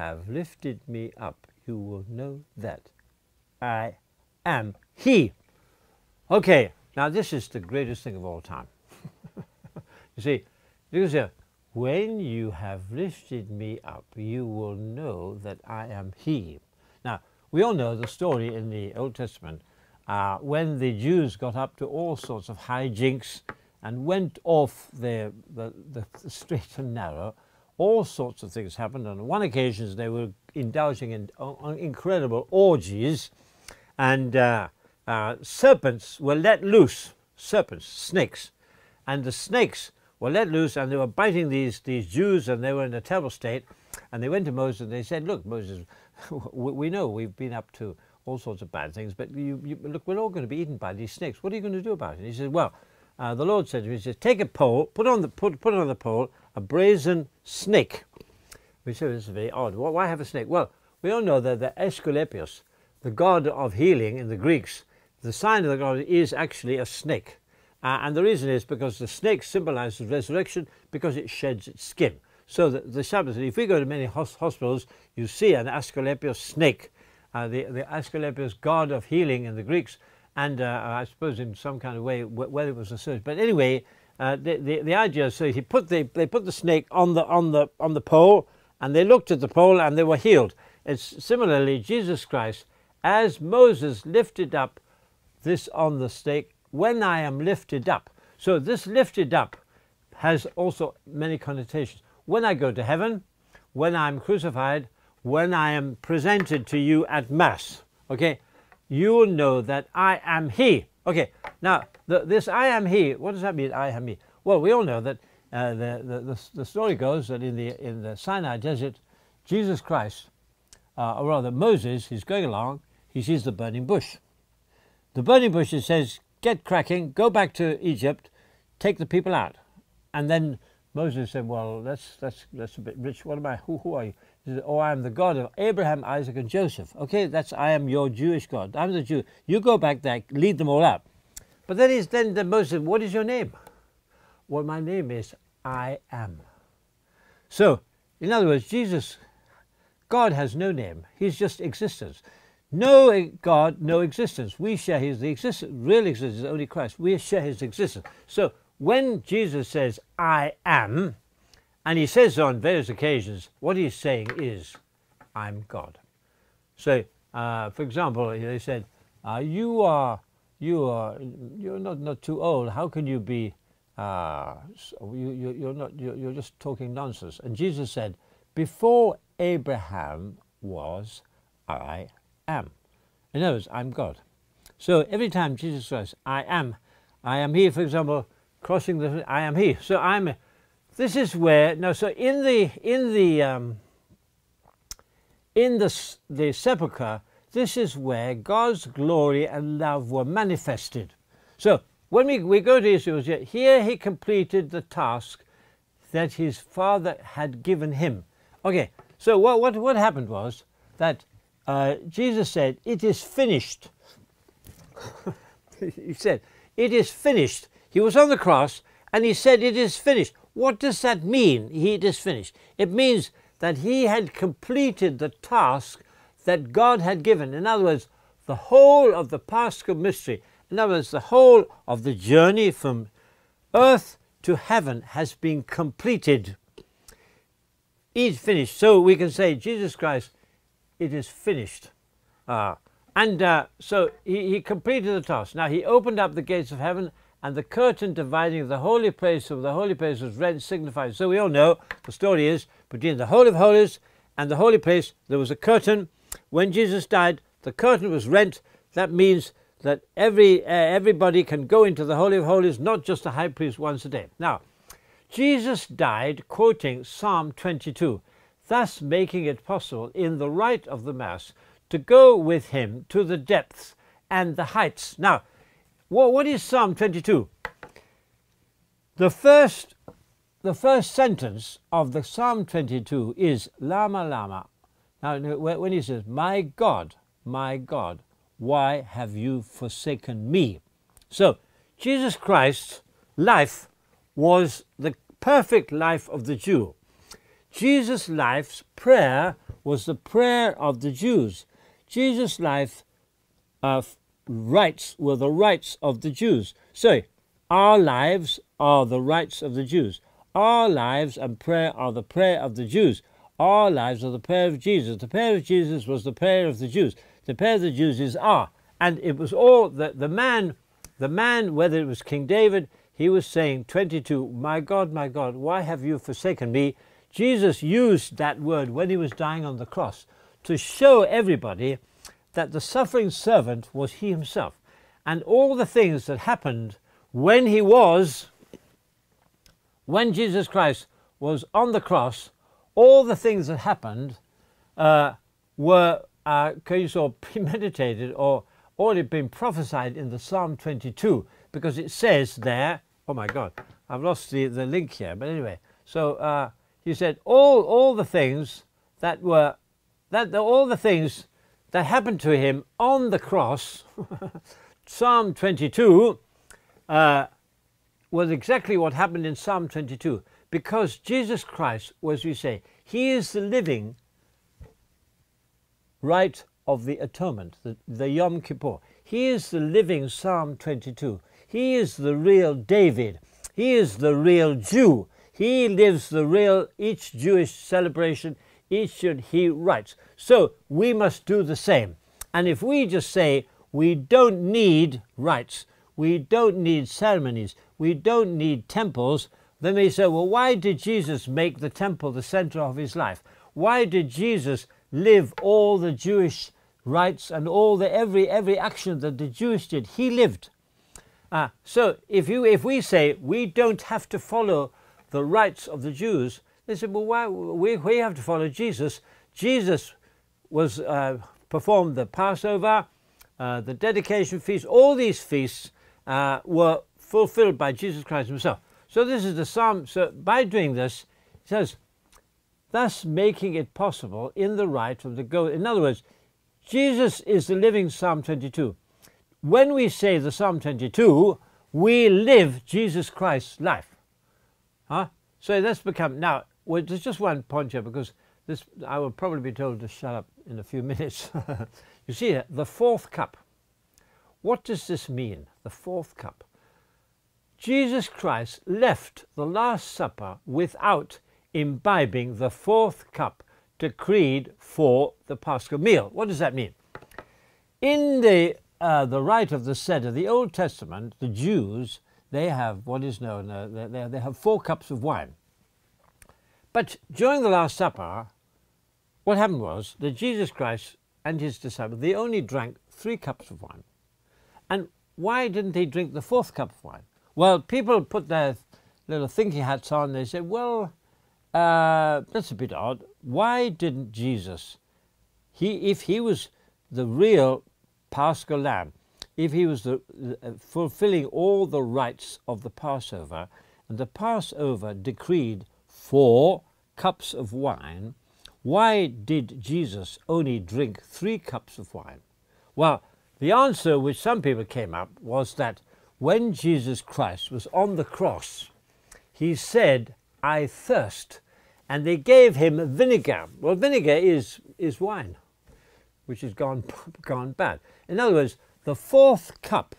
have lifted me up, you will know that I am He. Okay, now this is the greatest thing of all time. You see, because here, when you have lifted me up, you will know that I am He. Now, we all know the story in the Old Testament when the Jews got up to all sorts of hijinks and went off the straight and narrow. All sorts of things happened. On one occasion, they were indulging in incredible orgies, and serpents were let loose. Serpents, snakes, and the snakes were let loose, and they were biting these Jews, and they were in a terrible state. And they went to Moses and they said, "Look, Moses, we know we've been up to all sorts of bad things, but look, we're all going to be eaten by these snakes. What are you going to do about it?" And he said, "Well, the Lord said to me, he says, take a pole, put on the pole a brazen snake." We said, this is very odd. Why have a snake? Well, we all know that the Asclepius, the god of healing in the Greeks, the sign of the god is actually a snake. And the reason is because the snake symbolizes resurrection because it sheds its skin. So the Shabbos, if we go to many hospitals, you see an Asclepius snake, the Asclepius god of healing in the Greeks. And I suppose in some kind of way, whether it was a surgeon. But anyway, the idea is, so they put the snake on the pole, and they looked at the pole, and they were healed. It's similarly Jesus Christ, as Moses lifted up this on the stake, when I am lifted up. So this lifted up has also many connotations. When I go to heaven, when I'm crucified, when I am presented to you at Mass. Okay. You will know that I am He. Okay, now this I am He. What does that mean? I am He. Well, we all know that the story goes that in the Sinai desert, Jesus Christ, or rather Moses, he's going along. He sees the burning bush. The burning bush, it says, "Get cracking, go back to Egypt, take the people out." And then Moses said, "Well, that's a bit rich. What am I? Who are you?" He said, "Oh, I am the God of Abraham, Isaac, and Joseph." Okay, I am your Jewish God. I'm the Jew. You go back there, lead them all out. But then Moses said, "What is your name?" "Well, my name is I am." So, in other words, God has no name. He's just existence. No God, no existence. We share the real existence, only Christ. We share his existence. So, when Jesus says, "I am," and he says on various occasions, what he's saying is, I'm God. So, for example, they said, you're not too old. How can you be? You're just talking nonsense. And Jesus said, "Before Abraham was, I am." In other words, I'm God. So every time Jesus says, I am He. For example, crossing the, I am He. So this is where, now, so in the sepulchre, this is where God's glory and love were manifested. So when we go to Israel, here he completed the task that his Father had given him. Okay, so what happened was that Jesus said, "It is finished." He said, "It is finished." He was on the cross and he said, "It is finished." What does that mean, it is finished? It means that he had completed the task that God had given. In other words, the whole of the Paschal mystery, in other words, the whole of the journey from earth to heaven has been completed. It's finished. So we can say, Jesus Christ, it is finished. So he completed the task. Now he opened up the gates of heaven, and the curtain dividing the holy place from the holy place was rent, signified. So we all know the story is between the Holy of Holies and the holy place there was a curtain. When Jesus died, the curtain was rent. That means that everybody can go into the Holy of Holies, not just the high priest once a day. Now, Jesus died quoting Psalm 22, thus making it possible in the rite of the Mass to go with him to the depths and the heights. Now, what is Psalm 22? The first sentence of the Psalm 22 is Lama Lama. Now, when he says, my God, why have you forsaken me? So, Jesus Christ's life was the perfect life of the Jew. Jesus' life's prayer was the prayer of the Jews. Jesus' life rights were the rights of the Jews. So our lives are the rights of the Jews. Our lives and prayer are the prayer of the Jews. Our lives are the prayer of Jesus. The prayer of Jesus was the prayer of the Jews. The prayer of the Jews is our. And it was all the man, whether it was King David, he was saying 22, my God, why have you forsaken me? Jesus used that word when he was dying on the cross to show everybody that the suffering servant was he himself. And all the things that happened when Jesus Christ was on the cross, all the things that happened were premeditated or already been prophesied in the Psalm 22, because it says there, oh my God, I've lost the link here, but anyway, so he said all the things that happened to him on the cross, Psalm 22, was exactly what happened in Psalm 22, because Jesus Christ, as we say, he is the living rite of the atonement, the Yom Kippur. He is the living Psalm 22. He is the real David. He is the real Jew. He lives the real, each Jewish celebration, he writes. So we must do the same. And if we just say we don't need rites, we don't need ceremonies, we don't need temples, then we say, well, why did Jesus make the temple the center of his life? Why did Jesus live all the Jewish rites and all the every action that the Jews did? He lived. So if we say we don't have to follow the rites of the Jews, they say, well, why we have to follow Jesus? Jesus was performed the Passover, the dedication feast. All these feasts were fulfilled by Jesus Christ himself. So this is the Psalm. So by doing this, it says, thus making it possible in the rite of the go. In other words, Jesus is the living Psalm 22. When we say the Psalm 22, we live Jesus Christ's life. So that's become, now, well, there's just one point here, because this I will probably be told to shut up in a few minutes. You see here, the fourth cup. What does this mean, the fourth cup? Jesus Christ left the Last Supper without imbibing the fourth cup decreed for the Paschal meal. What does that mean? In the rite of the Seder, the Old Testament, the Jews, they have what is known, they have 4 cups of wine. But during the Last Supper, what happened was that Jesus Christ and his disciples, they only drank 3 cups of wine. And why didn't they drink the 4th cup of wine? Well, people put their little thinking hats on. They said, well, that's a bit odd. Why didn't Jesus, if he was the real Paschal lamb, if he was fulfilling all the rites of the Passover, and the Passover decreed 4 cups of wine, why did Jesus only drink 3 cups of wine? Well, the answer which some people came up was that when Jesus Christ was on the cross, he said, I thirst. And they gave him vinegar. Well, vinegar is wine, which has gone bad. In other words, the 4th cup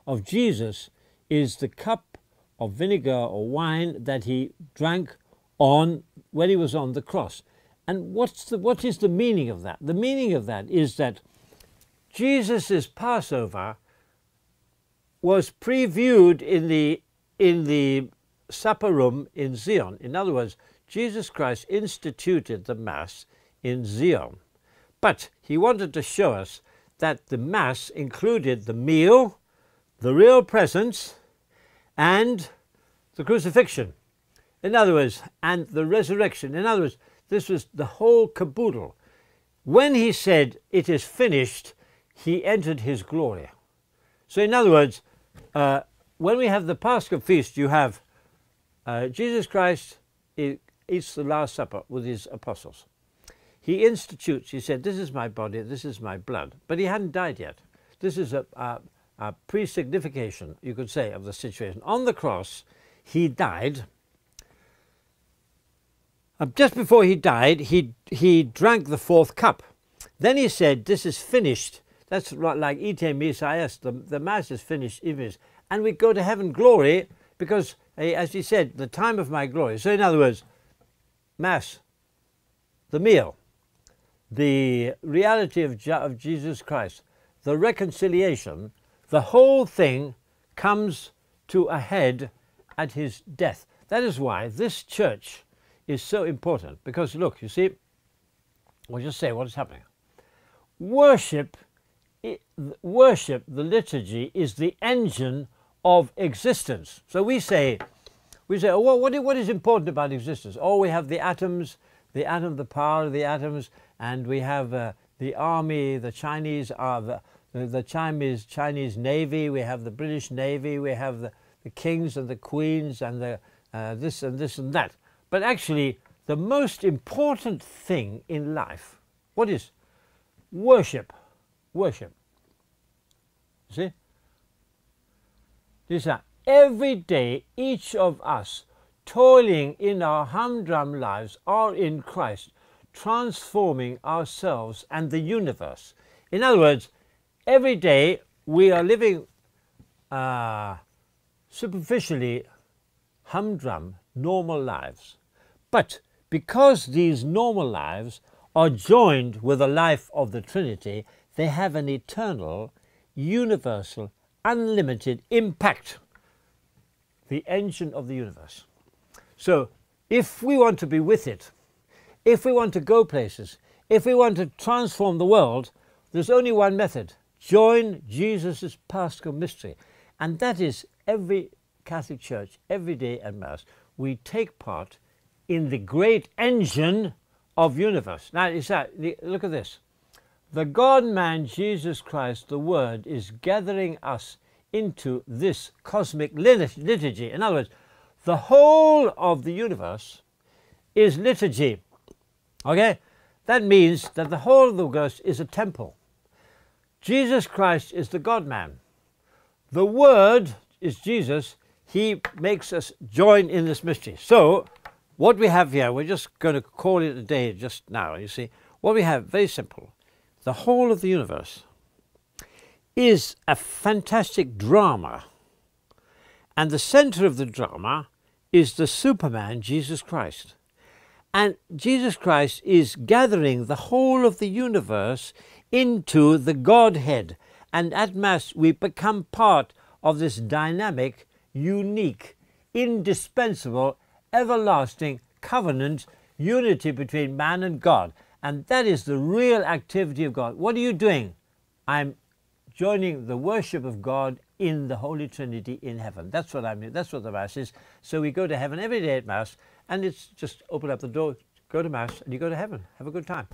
of Jesus is the cup of vinegar or wine that he drank on when he was on the cross. And what is the meaning of that? The meaning of that is that Jesus' Passover was previewed in the supper room in Zion. In other words, Jesus Christ instituted the Mass in Zion. But he wanted to show us that the Mass included the meal, the real presence, and the crucifixion. In other words, and the resurrection. In other words, this was the whole caboodle. When he said, it is finished, he entered his glory. So in other words, when we have the Paschal feast, you have Jesus Christ eats the Last Supper with his apostles. He institutes, he said, this is my body, this is my blood. But he hadn't died yet. This is a pre-signification, you could say, of the situation. On the cross, he died. Just before he died, he drank the fourth cup. Then he said, "This is finished." That's like ite Messias, the Mass is finished, and we go to heaven glory, because, as he said, the time of my glory. So in other words, Mass, the meal, the reality of Jesus Christ, the reconciliation, the whole thing comes to a head at his death. That is why this church is so important, because look, you see, we'll just say what is happening. Worship, the liturgy, is the engine of existence. So we say, oh, well, what is important about existence? Oh, we have the atoms, the power of the atoms, and we have the army, the Chinese are the Chinese Navy, we have the British Navy, we have the kings and the queens and the this and this and that. But actually, the most important thing in life, what is? Worship. Worship. See? These are every day, each of us, toiling in our humdrum lives, are in Christ, transforming ourselves and the universe. In other words, every day we are living superficially humdrum, normal lives. But because these normal lives are joined with the life of the Trinity, they have an eternal, universal, unlimited impact. The engine of the universe. So if we want to be with it, if we want to go places, if we want to transform the world, there's only one method. Join Jesus' Paschal mystery. And that is every Catholic Church, every day at Mass, we take part in the great engine of universe. Now, look at this. The God-man, Jesus Christ, the Word, is gathering us into this cosmic liturgy. In other words, the whole of the universe is liturgy. Okay? That means that the whole of the universe is a temple. Jesus Christ is the God-man. The Word is Jesus. He makes us join in this mystery. So, what we have here, we're just going to call it a day just now, you see. What we have, very simple. The whole of the universe is a fantastic drama. And the center of the drama is the Superman, Jesus Christ. And Jesus Christ is gathering the whole of the universe into the Godhead. And at Mass, we become part of this dynamic, unique, indispensable, everlasting covenant unity between man and God. And that is the real activity of God. What are you doing? I'm joining the worship of God in the Holy Trinity in heaven. That's what I mean. That's what the Mass is. So we go to heaven every day at Mass, and it's just open up the door, go to Mass, and you go to heaven. Have a good time.